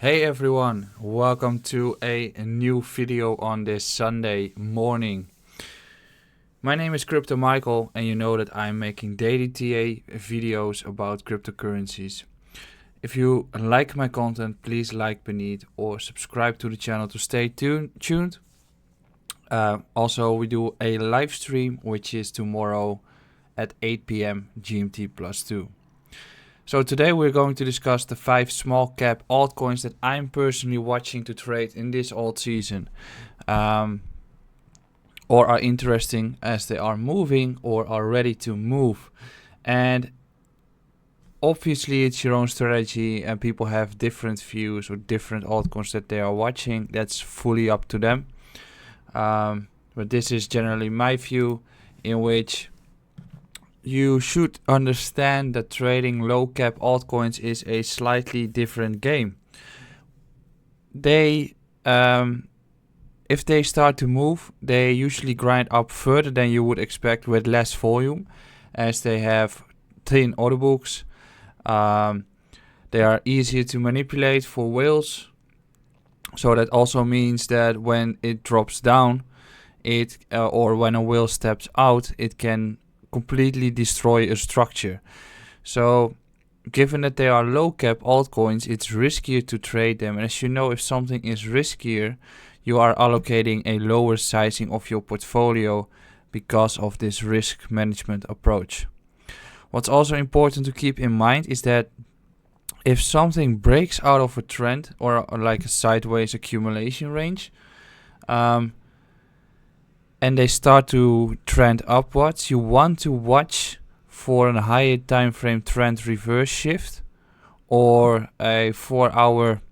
Hey everyone, welcome to a new video on this Sunday morning. My name is Crypto Michael and you know that I'm making daily TA videos about cryptocurrencies. If you like my content, please like beneath or subscribe to the channel to stay tuned. Also, we do a live stream which is tomorrow at 8 p.m. GMT plus 2. So today we're going to discuss the 5 small cap altcoins that I'm personally watching to trade in this alt season, or are interesting as they are moving or are ready to move. And obviously it's your own strategy and people have different views or different altcoins that they are watching. That's fully up to them. But this is generally my view, in which you should understand that trading low cap altcoins is a slightly different game. If they start to move, they usually grind up further than you would expect with less volume, as they have thin order books. They are easier to manipulate for whales. So that also means that when it drops down, or when a whale steps out, it can completely destroy a structure. So given that they are low cap altcoins, it's riskier to trade them. And as you know, if something is riskier, you are allocating a lower sizing of your portfolio because of this risk management approach. What's also important to keep in mind is that if something breaks out of a trend or like a sideways accumulation range, and they start to trend upwards, you want to watch for a higher time frame trend reverse shift or a 4-hour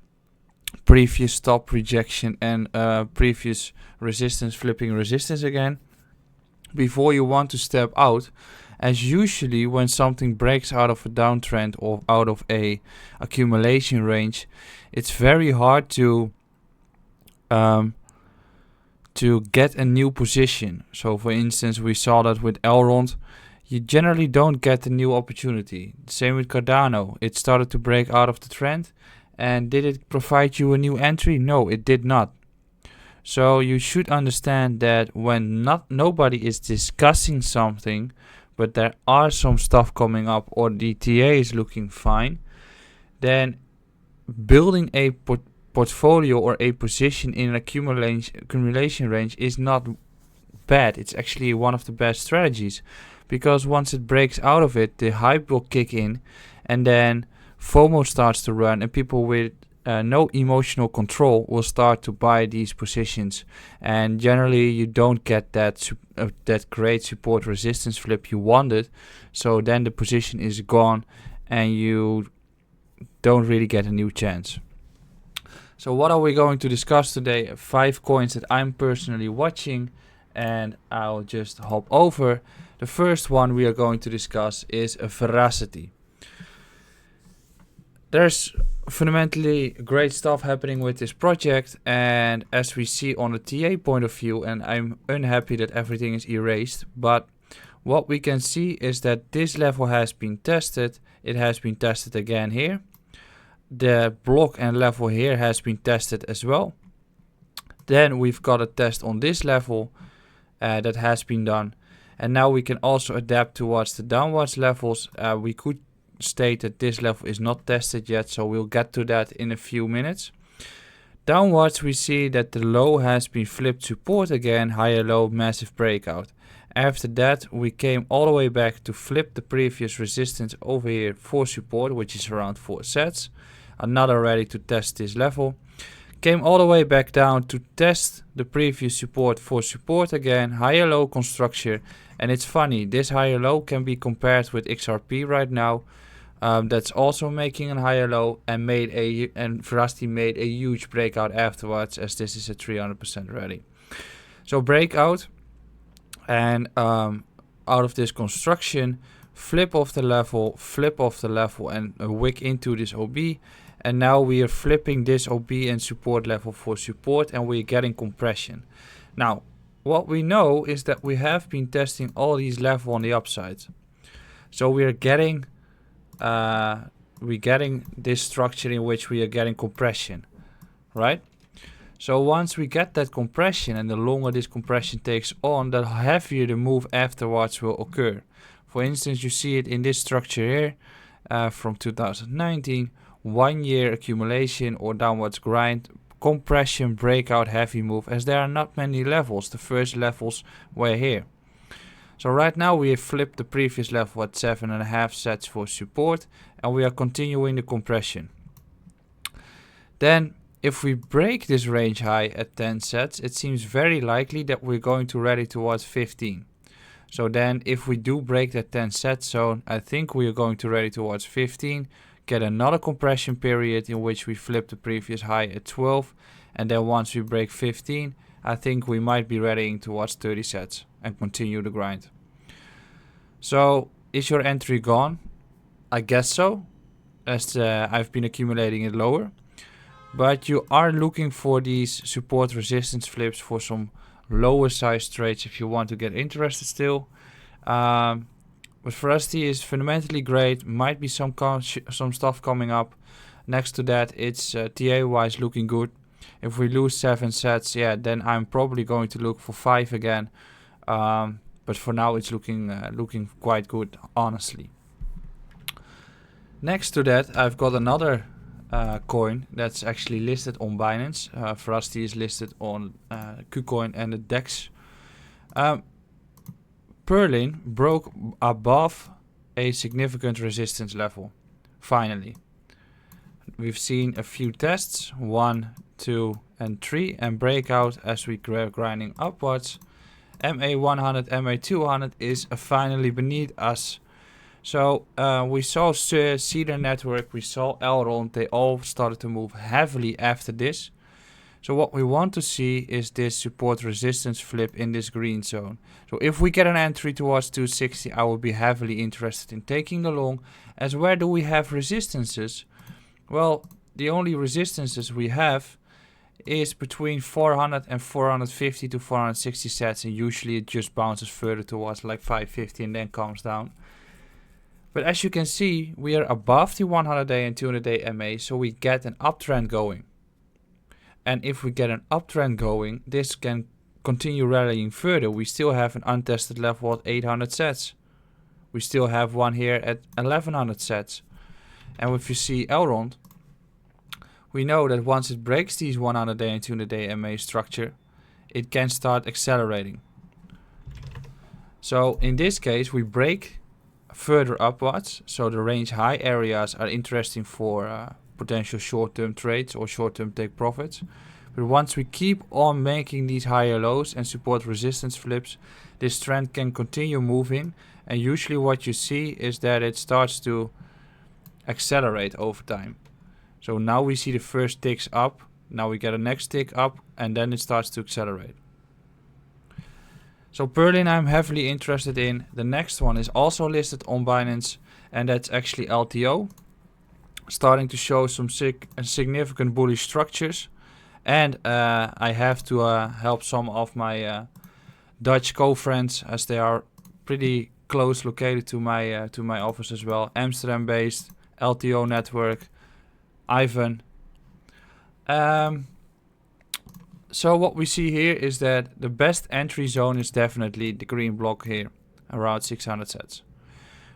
previous stop rejection and previous resistance flipping resistance again before you want to step out, as usually when something breaks out of a downtrend or out of a accumulation range, it's very hard to get a new position. So for instance, we saw that with Elrond, you generally don't get a new opportunity. Same with Cardano. It started to break out of the trend, and did it provide you a new entry? No, it did not. So you should understand that when nobody is discussing something, but there are some stuff coming up or the TA is looking fine, then building a portfolio or a position in an accumulation range is not bad. It's actually one of the best strategies, because once it breaks out of it, the hype will kick in, and then FOMO starts to run, and people with no emotional control will start to buy these positions, and generally you don't get that great support resistance flip you wanted. So then the position is gone and you don't really get a new chance. So what are we going to discuss today? 5 coins that I'm personally watching, and I'll just hop over. The first one we are going to discuss is Verasity. There's fundamentally great stuff happening with this project, and as we see on the TA point of view, and I'm unhappy that everything is erased, but what we can see is that this level has been tested. It has been tested again here. The block and level here has been tested as well. Then we've got a test on this level that has been done, and now we can also adapt towards the downwards levels. We could state that this level is not tested yet, so we'll get to that in a few minutes. Downwards we see that the low has been flipped support again, higher low, massive breakout. After that we came all the way back to flip the previous resistance over here for support, which is around 4 sets. Another ready to test this level. Came all the way back down to test the previous support for support again, higher low construction. And it's funny, this higher low can be compared with XRP right now. That's also making a higher low, and Verasity made a huge breakout afterwards, as this is a 300% rally. So breakout, and out of this construction, flip off the level, and a wick into this OB. And now we are flipping this OB and support level for support, and we're getting compression. Now, what we know is that we have been testing all these levels on the upside. So we are getting we're getting this structure in which we are getting compression, right? So once we get that compression, and the longer this compression takes on, the heavier the move afterwards will occur. For instance, you see it in this structure here from 2019, 1 year accumulation or downwards grind, compression, breakout, heavy move, as there are not many levels. The first levels were here. So right now we have flipped the previous level at 7.5 sets for support, and we are continuing the compression. Then if we break this range high at 10 sets, it seems very likely that we're going to rally towards 15. So then if we do break that 10 set zone, I think we are going to rally towards 15, get another compression period in which we flip the previous high at 12, and then once we break 15, I think we might be rallying towards 30 sets and continue the grind. So is your entry gone? I guess so, as I've been accumulating it lower. But you are looking for these support resistance flips for some lower size trades if you want to get interested still. But Verasity is fundamentally great. Might be some stuff coming up. Next to that, it's TA wise looking good. If we lose 7 sets, yeah, then I'm probably going to look for 5 again. But for now, it's looking quite good, honestly. Next to that, I've got another coin that's actually listed on Binance. Verasity is listed on KuCoin and the DEX. Perlin broke above a significant resistance level. Finally, we've seen a few tests, 1, 2, and 3, and breakout as we grinding upwards. MA100, MA200 is finally beneath us. So we saw Cedar Network, we saw Elrond, they all started to move heavily after this. So what we want to see is this support resistance flip in this green zone. So if we get an entry towards 260, I will be heavily interested in taking the long. As where do we have resistances? Well, the only resistances we have is between 400 and 450 to 460 sets, and usually it just bounces further towards like 550 and then comes down. But as you can see, we are above the 100-day and 200-day MA, so we get an uptrend going. And if we get an uptrend going, this can continue rallying further. We still have an untested level at 800 sets. We still have one here at 1100 sets. And if you see Elrond, we know that once it breaks these 100-day and 200-day MA structure, it can start accelerating. So in this case, we break further upwards, so the range high areas are interesting for potential short-term trades or short-term take profits. But once we keep on making these higher lows and support resistance flips, this trend can continue moving, and usually what you see is that it starts to accelerate over time. So now we see the first ticks up, now we get a next tick up, and then it starts to accelerate. So Perlin I'm heavily interested in. The next one is also listed on Binance, and that's actually LTO. Starting to show some significant bullish structures. And I have to help some of my Dutch co-friends, as they are pretty close located to my office as well. Amsterdam based, LTO network, Ivan. So what we see here is that the best entry zone is definitely the green block here, around 600 sets.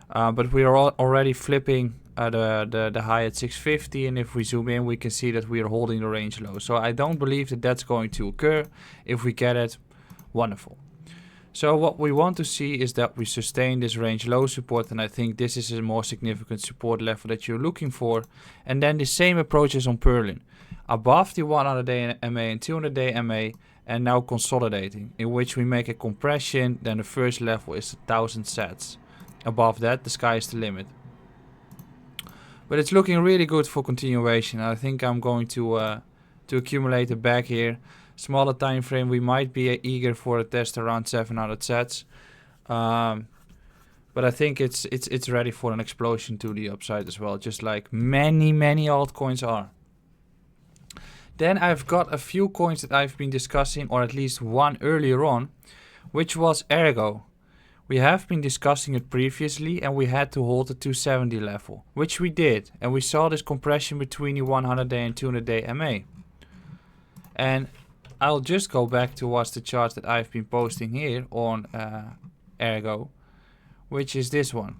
But we are already flipping the high at 650, and if we zoom in, we can see that we are holding the range low. So I don't believe that that's going to occur. If we get it, wonderful. So what we want to see is that we sustain this range low support, and I think this is a more significant support level that you're looking for. And then the same approach is on Perlin. Above the 100-day MA and 200-day MA, and now consolidating, in which we make a compression. Then the first level is 1000 sets. Above that, the sky is the limit. But it's looking really good for continuation. I think I'm going to accumulate a bag here. Smaller time frame, we might be eager for a test around 700 sets. But I think it's ready for an explosion to the upside as well, just like many altcoins are. Then I've got a few coins that I've been discussing, or at least one earlier on, which was Argo. We have been discussing it previously and we had to hold the 270 level, which we did, and we saw this compression between the 100-day and 200-day MA. And I'll just go back towards the chart that I've been posting here on Argo, which is this one.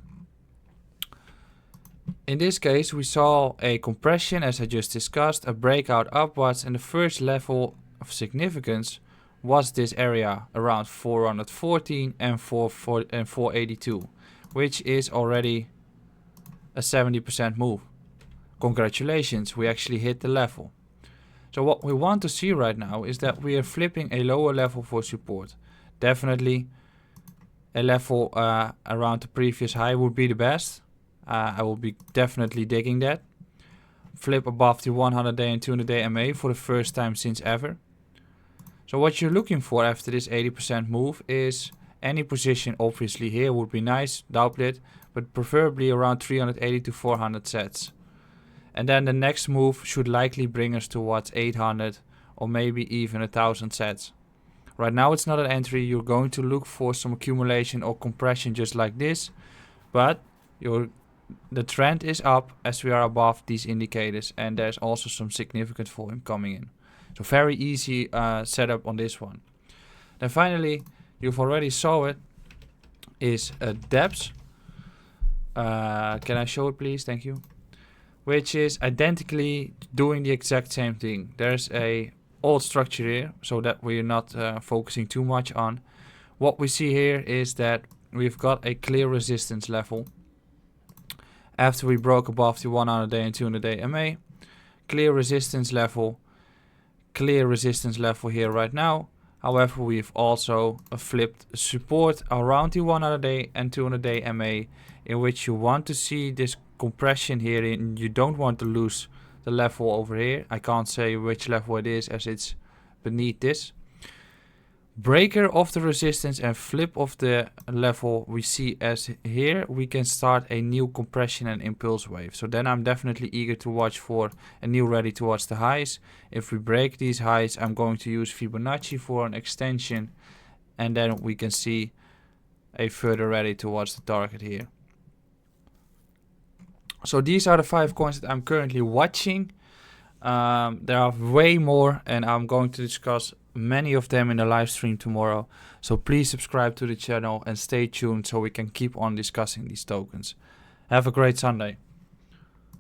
In this case, we saw a compression, as I just discussed, a breakout upwards, and the first level of significance was this area around 414 and 482, which is already a 70% move. Congratulations, we actually hit the level. So what we want to see right now is that we are flipping a lower level for support. Definitely a level around the previous high would be the best. I will be definitely digging that. Flip above the 100-day and 200-day MA for the first time since ever. So what you're looking for after this 80% move is any position. Obviously here would be nice, doublet, but preferably around 380 to 400 sets. And then the next move should likely bring us towards 800 or maybe even 1000 sets. Right now it's not an entry. You're going to look for some accumulation or compression just like this, but the trend is up as we are above these indicators, and there's also some significant volume coming in. So very easy setup on this one. Then finally, you've already saw it, is Deps. Can I show it please? Thank you. Which is identically doing the exact same thing. There's a old structure here, so that we're not focusing too much on. What we see here is that we've got a clear resistance level. After we broke above the 100-day and 200-day MA, clear resistance level here right now. However, we've also flipped support around the 100-day and 200-day MA, in which you want to see this compression here, and you don't want to lose the level over here. I can't say which level it is as it's beneath this. Breaker of the resistance and flip of the level we see as here, we can start a new compression and impulse wave. So then I'm definitely eager to watch for a new rally towards the highs. If we break these highs, I'm going to use Fibonacci for an extension, and then we can see a further rally towards the target here. So these are the 5 coins that I'm currently watching. There are way more, and I'm going to discuss many of them in the live stream tomorrow. So please subscribe to the channel and stay tuned so we can keep on discussing these tokens. Have a great Sunday.